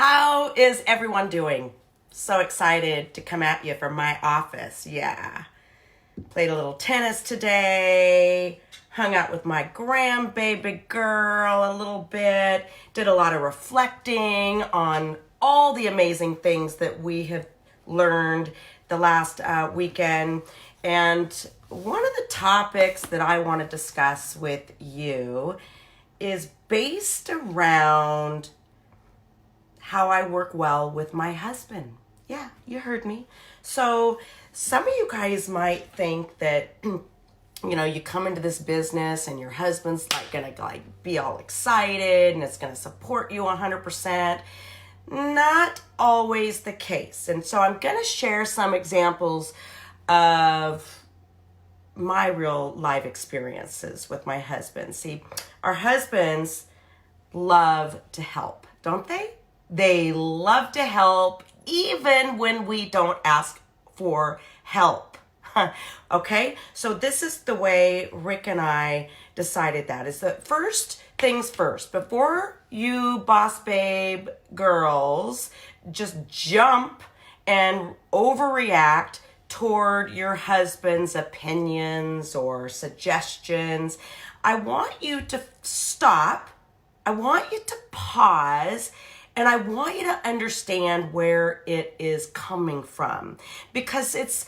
How is everyone doing? So excited to come at you from my office. Yeah. Played a little tennis today. Hung out with my grandbaby girl a little bit. Did a lot of reflecting on all the amazing things that we have learned the last weekend. And one of the topics that I want to discuss with you is based around how I work well with my husband. Yeah, you heard me. So some of you guys might think that, you come into this business and your husband's gonna be all excited and it's gonna support you 100%. Not always the case. And so I'm gonna share some examples of my real life experiences with my husband. See, our husbands love to help, don't they? They love to help even when we don't ask for help. Okay? So this is the way Rick and I decided that. Is that first things first. Before you boss babe girls just jump and overreact toward your husband's opinions or suggestions, I want you to stop. I want you to pause. And I want you to understand where it is coming from, because it's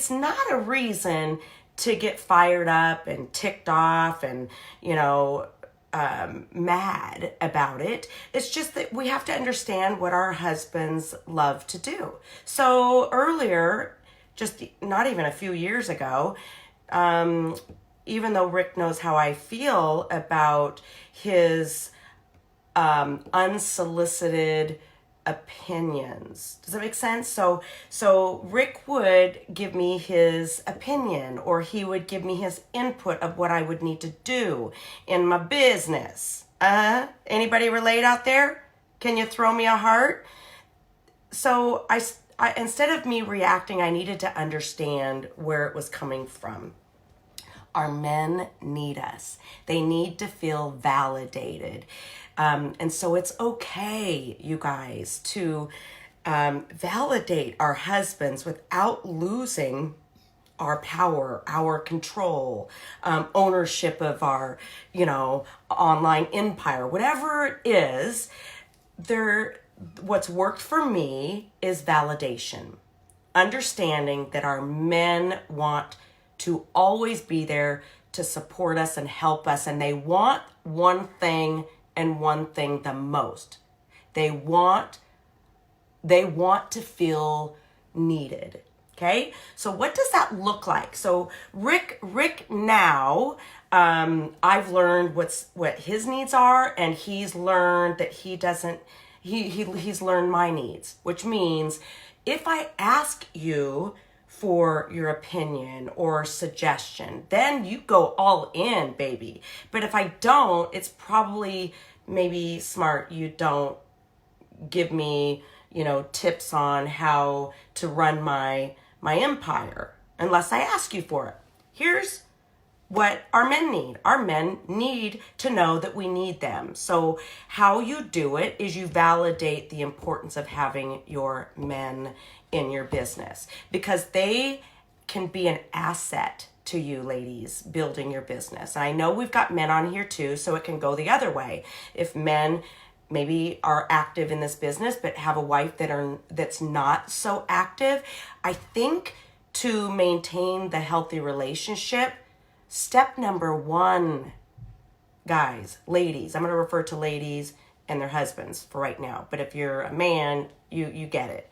not a reason to get fired up and ticked off and, mad about it. It's just that we have to understand what our husbands love to do. So earlier, just not even a few years ago, even though Rick knows how I feel about his unsolicited opinions. Does that make sense? So Rick would give me his opinion, or he would give me his input of what I would need to do in my business. Anybody relate out there? Can you throw me a heart? So I instead of me reacting, I needed to understand where it was coming from. Our men need us. They need to feel validated. And so it's okay, you guys, to validate our husbands without losing our power, our control, ownership of our, online empire, whatever it is. What's worked for me is validation. Understanding that our men want to always be there to support us and help us. And they want one thing and one thing the most. They want to feel needed. Okay? So what does that look like? So Rick now, I've learned what his needs are, and he's learned that he's learned my needs, which means if I ask you for your opinion or suggestion, then you go all in, baby. But if I don't, it's probably maybe smart you don't give me, tips on how to run my empire unless I ask you for it. Here's what our men need. Our men need to know that we need them. So how you do it is you validate the importance of having your men in your business, because they can be an asset to you, ladies, building your business. And I know we've got men on here too, so it can go the other way. If men maybe are active in this business but have a wife that's not so active, I think to maintain the healthy relationship, step number one, guys, ladies, I'm going to refer to ladies and their husbands for right now, but if you're a man, you get it.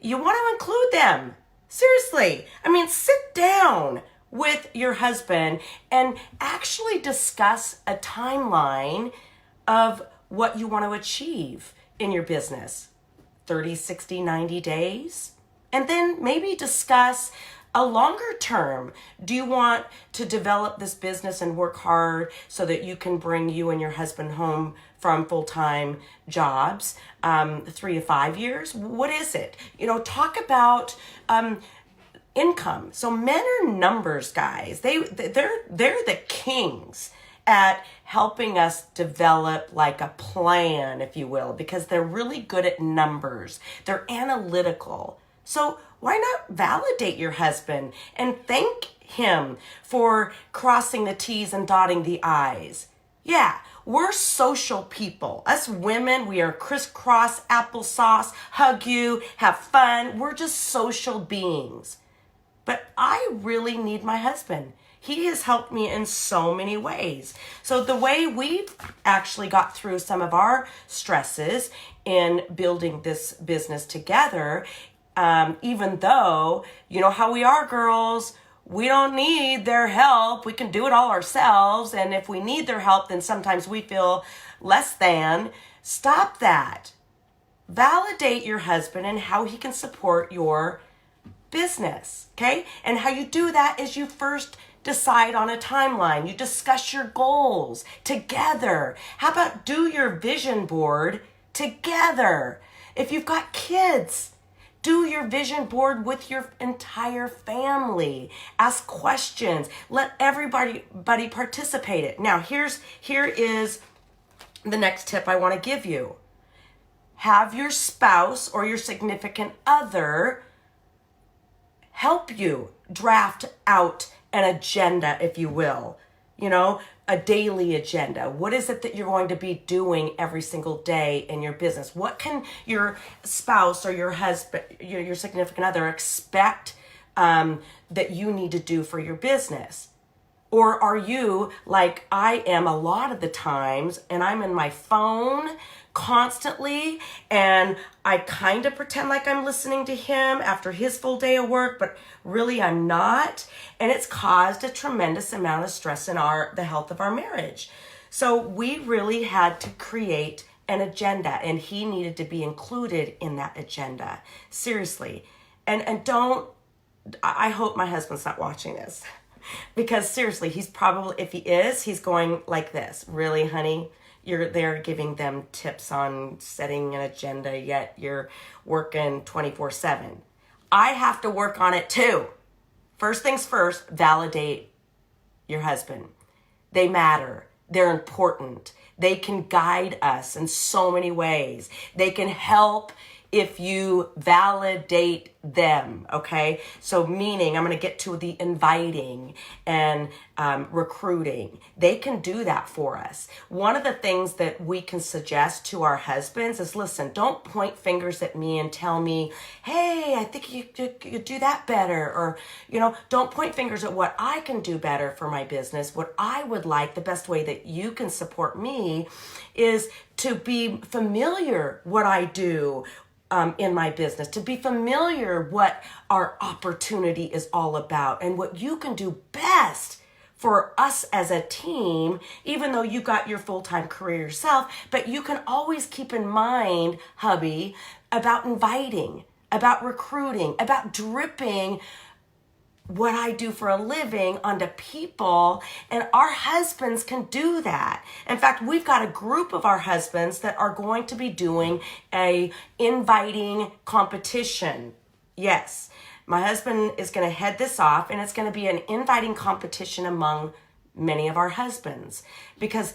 You want to include them. Seriously. Sit down with your husband and actually discuss a timeline of what you want to achieve in your business. 30, 60, 90 days. And then maybe discuss a longer term. Do you want to develop this business and work hard so that you can bring you and your husband home from full-time jobs, 3 to 5 years? What is it? Talk about income. So men are numbers, guys. They're the kings at helping us develop like a plan, if you will, because they're really good at numbers. They're analytical. So why not validate your husband and thank him for crossing the T's and dotting the I's? Yeah, we're social people. Us women, we are crisscross, applesauce, hug you, have fun. We're just social beings. But I really need my husband. He has helped me in so many ways. So the way we actually got through some of our stresses in building this business together, even though, you know how we are, girls, we don't need their help. We can do it all ourselves. And if we need their help, then sometimes we feel less than. Stop that. Validate your husband and how he can support your business, okay? And how you do that is you first decide on a timeline. You discuss your goals together. How about do your vision board together? If you've got kids, do your vision board with your entire family. Ask questions. Let everybody participate it. Now, here is the next tip I want to give you. Have your spouse or your significant other help you draft out an agenda, if you will, you know, a daily agenda. What is it that you're going to be doing every single day in your business? What can your spouse or your husband, your significant other expect that you need to do for your business? Or are you like I am a lot of the times and I'm in my phone constantly and I kind of pretend like I'm listening to him after his full day of work, but really I'm not. And it's caused a tremendous amount of stress in the health of our marriage. So we really had to create an agenda and he needed to be included in that agenda. Seriously. And don't, I hope my husband's not watching this. Because seriously, he's probably, if he is, he's going like this. Really, honey? You're there giving them tips on setting an agenda, yet you're working 24/7. I have to work on it too. First things first, validate your husband. They matter. They're important. They can guide us in so many ways. They can help if you validate them, okay? So meaning, I'm gonna get to the inviting and recruiting. They can do that for us. One of the things that we can suggest to our husbands is, listen, don't point fingers at me and tell me, hey, I think you could do that better. Or, you know, don't point fingers at what I can do better for my business. What I would like, the best way that you can support me is to be familiar what I do in my business, to be familiar what our opportunity is all about and what you can do best for us as a team, even though you got your full-time career yourself, but you can always keep in mind, hubby, about inviting, about recruiting, about dripping what I do for a living onto people, and our husbands can do that. In fact, we've got a group of our husbands that are going to be doing a inviting competition. Yes, my husband is going to head this off, and it's going to be an inviting competition among many of our husbands, because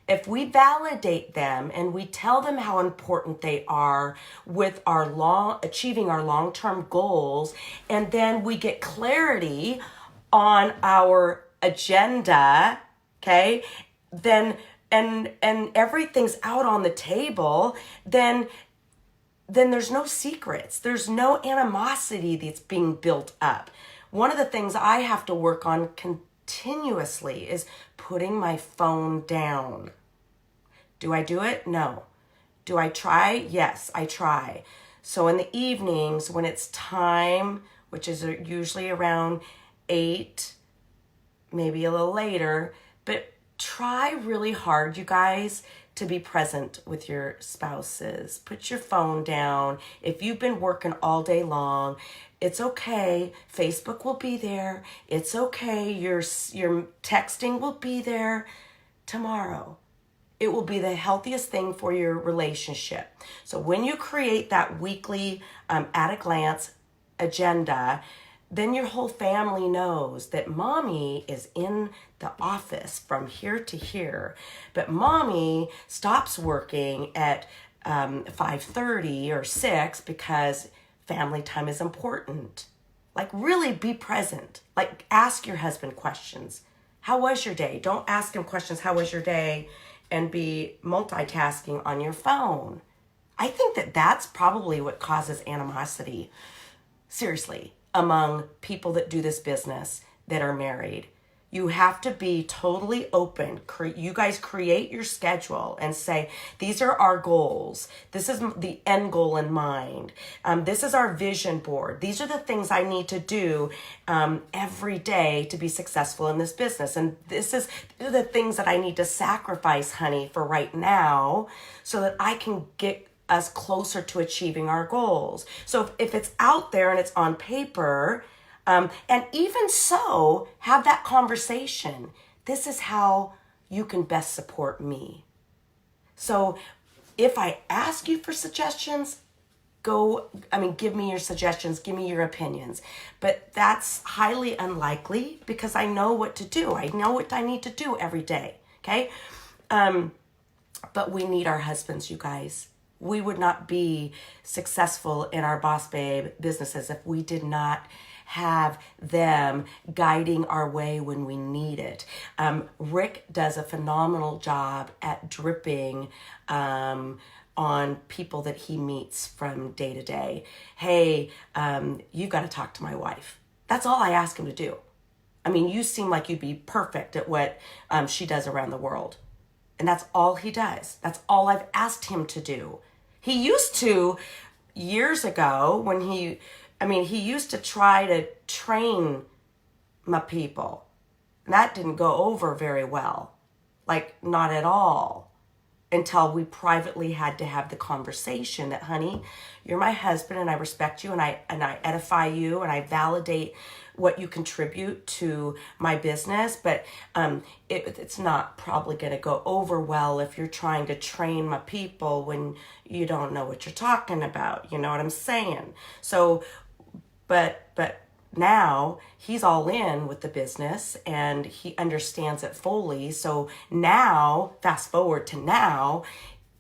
if we validate them and we tell them how important they are with achieving our long-term goals, and then we get clarity on our agenda, okay, then and everything's out on the table, then there's no secrets. There's no animosity that's being built up. One of the things I have to work on continuously is putting my phone down. Do I do it? No. Do I try? Yes, I try. So in the evenings when it's time, which is usually around 8, maybe a little later, but try really hard, you guys, to be present with your spouses. Put your phone down. If you've been working all day long, it's okay. Facebook will be there. It's okay. Your texting will be there tomorrow. It will be the healthiest thing for your relationship. So when you create that weekly at a glance agenda, then your whole family knows that mommy is in the office from here to here, but mommy stops working at 5:30 or 6 because family time is important. Like, really be present. Like, ask your husband questions. How was your day? Don't ask him questions, how was your day? And be multitasking on your phone. I think that that's probably what causes animosity, seriously, among people that do this business that are married. You have to be totally open. You guys create your schedule and say, these are our goals. This is the end goal in mind. This is our vision board. These are the things I need to do every day to be successful in this business. And these are the things that I need to sacrifice, honey, for right now so that I can get us closer to achieving our goals. So if it's out there and it's on paper, and even so, have that conversation. This is how you can best support me. So if I ask you for suggestions, give me your suggestions, give me your opinions. But that's highly unlikely because I know what to do. I know what I need to do every day, okay? But we need our husbands, you guys. We would not be successful in our Boss Babe businesses if we did not have them guiding our way when we need it. Rick does a phenomenal job at dripping on people that he meets from day to day. Hey, you got to talk to my wife. That's all I ask him to do. I mean, you seem like you'd be perfect at what she does around the world. And that's all he does. That's all I've asked him to do. He used to, years ago, when he used to try to train my people. And that didn't go over very well. Like, not at all. Until we privately had to have the conversation that, honey, you're my husband and I respect you and I edify you and I validate what you contribute to my business, but it's not probably going to go over well if you're trying to train my people when you don't know what you're talking about. You know what I'm saying? So, but now he's all in with the business and he understands it fully. So now, fast forward to now,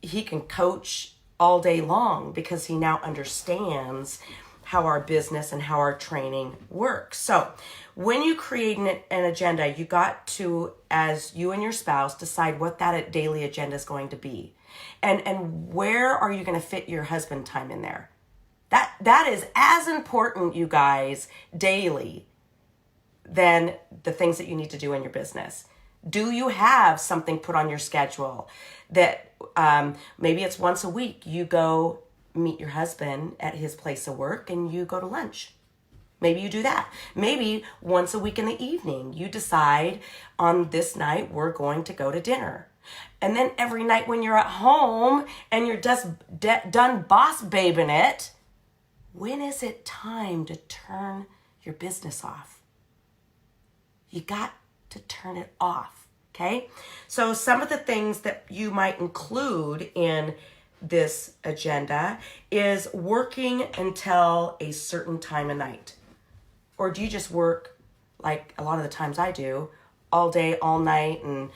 he can coach all day long because he now understands how our business and how our training works. So when you create an agenda, you got to, as you and your spouse, decide what that daily agenda is going to be. And where are you going to fit your husband time in there? That is as important, you guys, daily than the things that you need to do in your business. Do you have something put on your schedule that maybe it's once a week you go meet your husband at his place of work and you go to lunch? Maybe you do that. Maybe once a week in the evening you decide on this night we're going to go to dinner. And then every night when you're at home and you're just done boss babing it, when is it time to turn your business off? You got to turn it off, okay? So some of the things that you might include in this agenda is working until a certain time of night. Or do you just work, like a lot of the times I do, all day, all night, and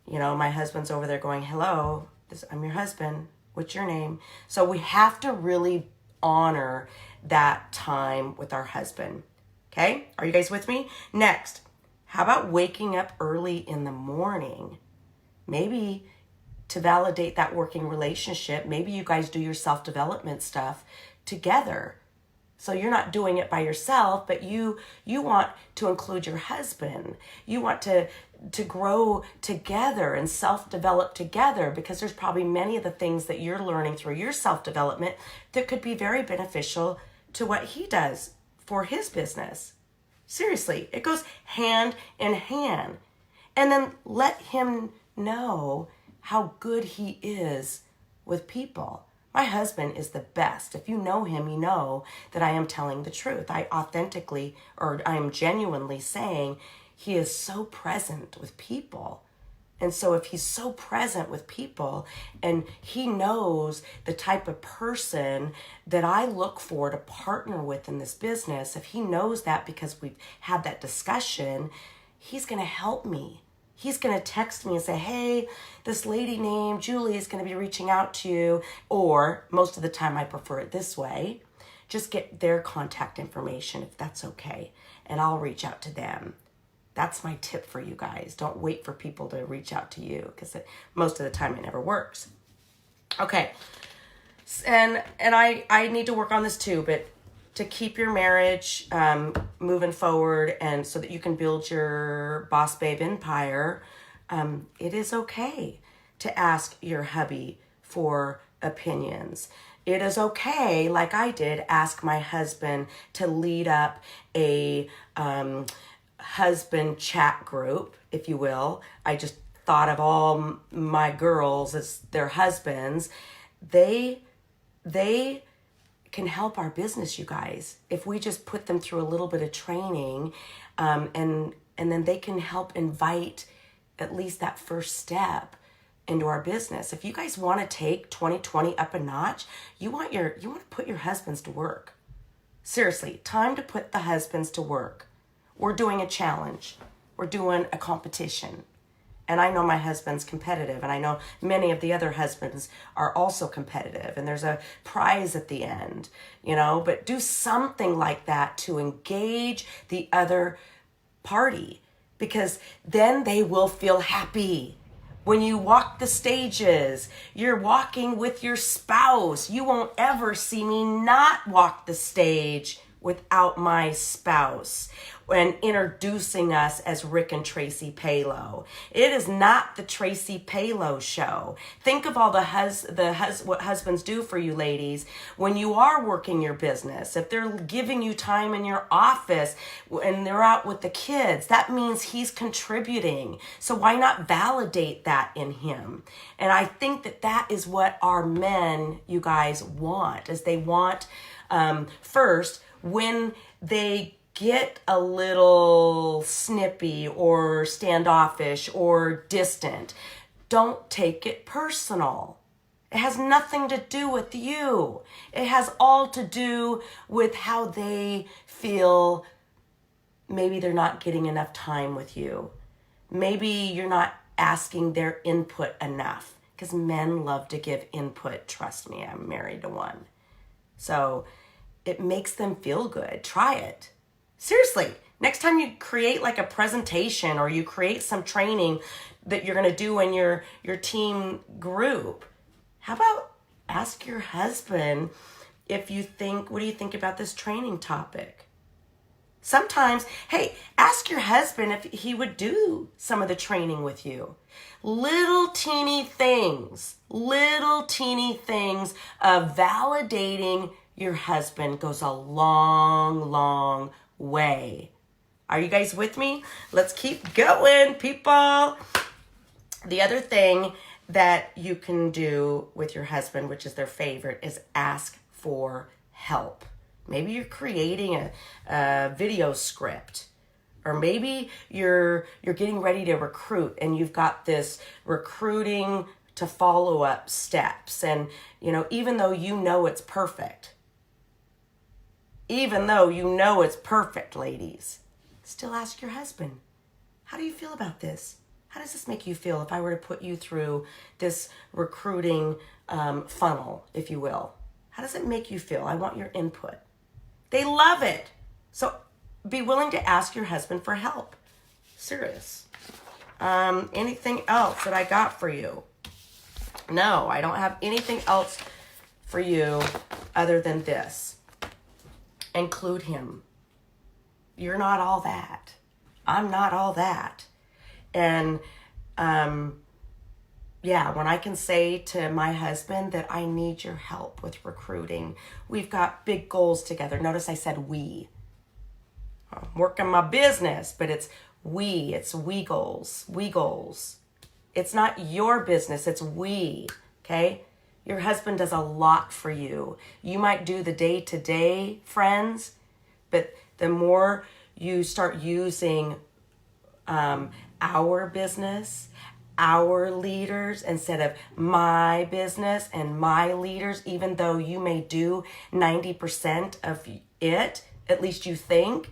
my husband's over there going, hello, I'm your husband, what's your name? So we have to really honor that time with our husband. Okay? Are you guys with me? Next, how about waking up early in the morning? Maybe to validate that working relationship, maybe you guys do your self-development stuff together. So you're not doing it by yourself, but you want to include your husband. You want to grow together and self-develop together, because there's probably many of the things that you're learning through your self-development that could be very beneficial to what he does for his business. Seriously, it goes hand in hand. And then let him know how good he is with people. My husband is the best. If you know him, you know that I am telling the truth. I am genuinely saying he is so present with people. And so if he's so present with people and he knows the type of person that I look for to partner with in this business, if he knows that because we've had that discussion, he's going to help me. He's going to text me and say, hey, this lady named Julie is going to be reaching out to you. Or most of the time I prefer it this way. Just get their contact information if that's okay. And I'll reach out to them. That's my tip for you guys. Don't wait for people to reach out to you because most of the time it never works. Okay. And I need to work on this too, but to keep your marriage moving forward and so that you can build your boss babe empire, it is okay to ask your hubby for opinions. It is okay, like I did, ask my husband to lead up a husband chat group, if you will. I just thought of all my girls as their husbands. They can help our business, you guys, if we just put them through a little bit of training, and then they can help invite at least that first step into our business. If you guys want to take 2020 up a notch, you want to put your husbands to work. Seriously, time to put the husbands to work. We're doing a challenge. We're doing a competition. And I know my husband's competitive, and I know many of the other husbands are also competitive, and there's a prize at the end, but do something like that to engage the other party, because then they will feel happy. When you walk the stages, you're walking with your spouse. You won't ever see me not walk the stage without my spouse when introducing us as Rick and Tracy Palo. It is not the Tracy Palo show. Think of all what husbands do for you ladies when you are working your business. If they're giving you time in your office and they're out with the kids, that means he's contributing. So why not validate that in him? And I think that is what our men, you guys, want, is they want first, when they get a little snippy or standoffish or distant, don't take it personal. It has nothing to do with you. It has all to do with how they feel. Maybe they're not getting enough time with you. Maybe you're not asking their input enough, because men love to give input. Trust me, I'm married to one. So it makes them feel good. Try it. Seriously, next time you create like a presentation or you create some training that you're going to do in your team group, how about ask your husband what do you think about this training topic? Sometimes, hey, ask your husband if he would do some of the training with you. Little teeny things of validating your husband goes a long, long way. Are you guys with me? Let's keep going, people. The other thing that you can do with your husband, which is their favorite, is ask for help. Maybe you're creating a video script, or maybe you're getting ready to recruit and you've got this recruiting to follow-up steps. And, even though it's perfect, ladies, still ask your husband, how do you feel about this? How does this make you feel if I were to put you through this recruiting funnel, if you will? How does it make you feel? I want your input. They love it. So be willing to ask your husband for help. Serious. Anything else that I got for you? No, I don't have anything else for you other than this. Include him. You're not all that. I'm not all that. And when I can say to my husband that I need your help with recruiting, we've got big goals together. Notice I said we. I'm working my business, but it's we goals. It's not your business, it's we, okay? Your husband does a lot for you. You might do the day-to-day, friends, but the more you start using our business, our leaders instead of my business and my leaders, even though you may do 90% of it, at least you think,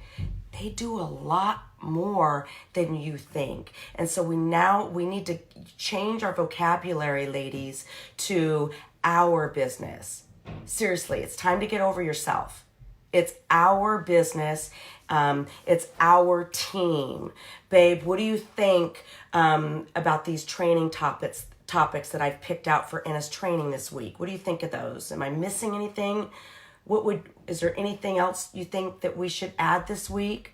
they do a lot more than you think. And so we need to change our vocabulary, ladies, to our business. Seriously, it's time to get over yourself. It's our business. It's our team. Babe, what do you think about these training topics that I've picked out for Anna's training this week? What do you think of those? Am I missing anything? Is there anything else you think that we should add this week?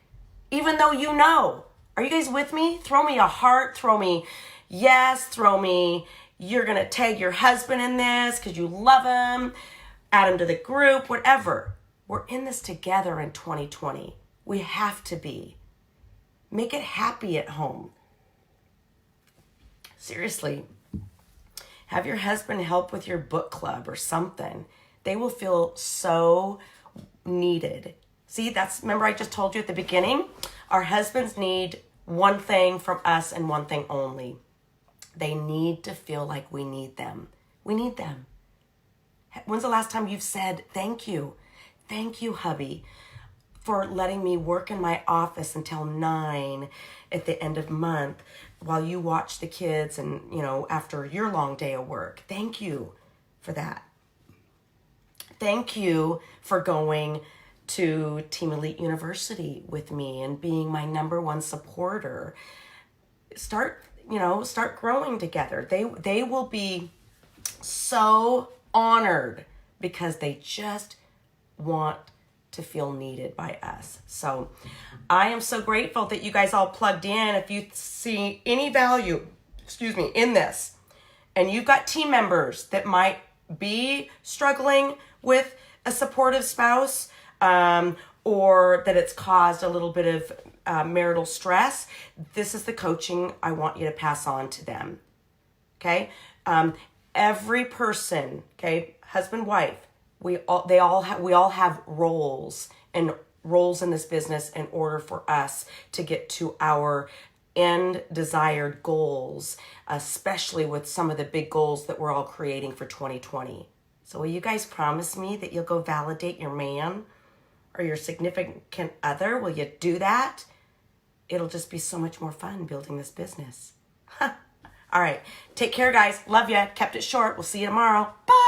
Even though you know. Are you guys with me? Throw me a heart. Throw me yes. Throw me, you're going to tag your husband in this because you love him. Add him to the group, whatever. We're in this together in 2020. We have to be. Make it happy at home. Seriously. Have your husband help with your book club or something. They will feel so needed. See, remember I just told you at the beginning, our husbands need one thing from us and one thing only. They need to feel like we need them. We need them. When's the last time you've said, thank you? Thank you, hubby, for letting me work in my office until 9 at the end of month while you watch the kids and, after your long day of work. Thank you for that. Thank you for going to Team Elite University with me and being my number one supporter. Start growing together. They will be so honored because they just want to feel needed by us. So I am so grateful that you guys all plugged in. If you see any value, in this, and you've got team members that might be struggling with a supportive spouse, or that it's caused a little bit of marital stress, this is the coaching I want you to pass on to them. Okay? Every person, okay, husband, wife, we all have roles in this business in order for us to get to our end desired goals, especially with some of the big goals that we're all creating for 2020. So will you guys promise me that you'll go validate your man or your significant other? Will you do that? It'll just be so much more fun building this business. All right. Take care, guys. Love ya. Kept it short. We'll see you tomorrow. Bye.